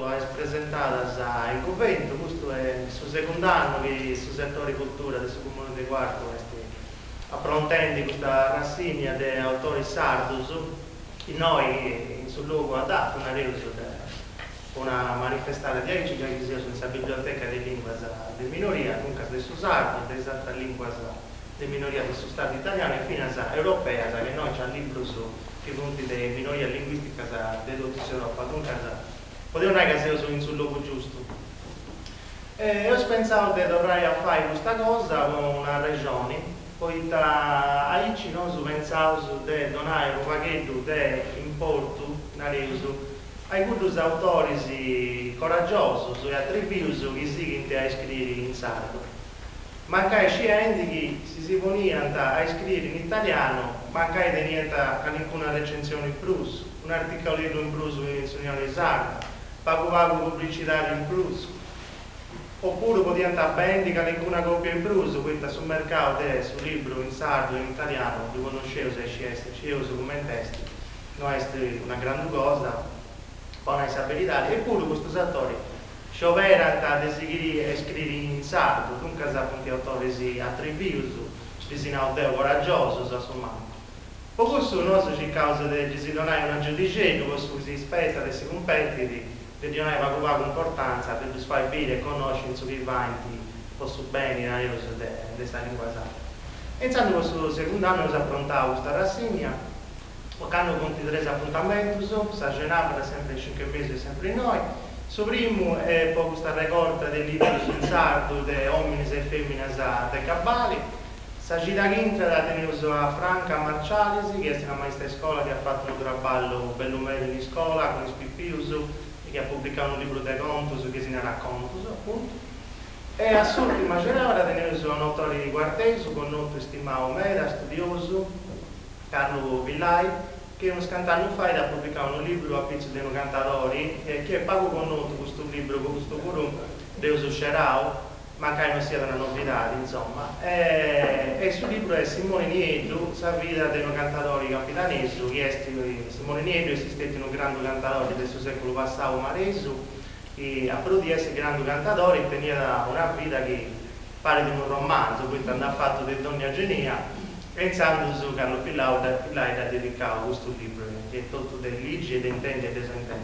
è presentata in convento. Questo è il suo secondo anno che il suo settore cultura del suo comune di Quarto approntando questa rassegna di autori sardi. Noi in sul luogo adatto una manifestare di oggi che sia senza biblioteca di lingua di minoria, comunque adesso sardo, delle altre lingue di minoria del Stato italiano e fino a europea, che noi c'è un libro su i punti di minoria linguistica di tutta Europa, comunque potevano che sia sul luogo giusto. Ho pensato che dovrei fare questa cosa con una regione, poi da aici noi pensavo di donare un pacchetto di importo, ai quei autori coraggiosi e attribuiti che si a scrivere in sardo. Mancai scienti che si ponevano a scrivere in italiano, mancai tenendo nessuna recensione in plus, un articolo in plus menzionale in sardo, pago pubblicitario in plus, oppure potevano andare bene che nessuna copia in plus, questa sul mercato sul libro in sardo e in italiano, li conoscevo se ci uso come testi, non è una grande cosa, poi non verità, eppure questi attori scioperano a scrivere in sardo, dunque appunto gli autori si attribuiscono, si sono coraggiosi, insomma. Poi questo noi ci causa di si donare una giudice, questo si aspetta di si competiti, di donare poco importanza, per fare bene e conoscere su chi vanti, posso bene di questa lingua sarda. E insomma questo secondo anno si affrontava questa rassegna, hanno conti tre appuntamenti, sta cenava per sempre 5 mesi, sempre noi. Su primo è poi questa raccolta dei libri in sardo, di uomini e femmine di cabali. Sta gita quinta da tenere a Franca Marcialisi, che è una maestra di scuola che ha fatto un lavoro bello meglio in scuola, con i spippiusi, e che ha pubblicato un libro di conti, che si ne racconta, appunto. E a l'ultima cenava da tenere un autore di Quarteso, con un stimato meda, studioso, Carlo Villai, che unos cant'anni fa ha pubblicato un libro a pezzo di un cantatori che è poco conosciuto questo libro con questo coro Deus Scerao, ma che non sia una novità, insomma. E sul libro è Simone Nieddu, la vita di un cantatore capitanese, che è Simone Nieddu, esistette un grande cantatore del secolo passato, Maresu, che a pro di essere grande cantatore tenia una vita che pare di un romanzo, quindi andava fatto di Donna Genia, pensando su Carlo Pillai da dedicare questo libro, che è tutto di leggi ed intende e disintende.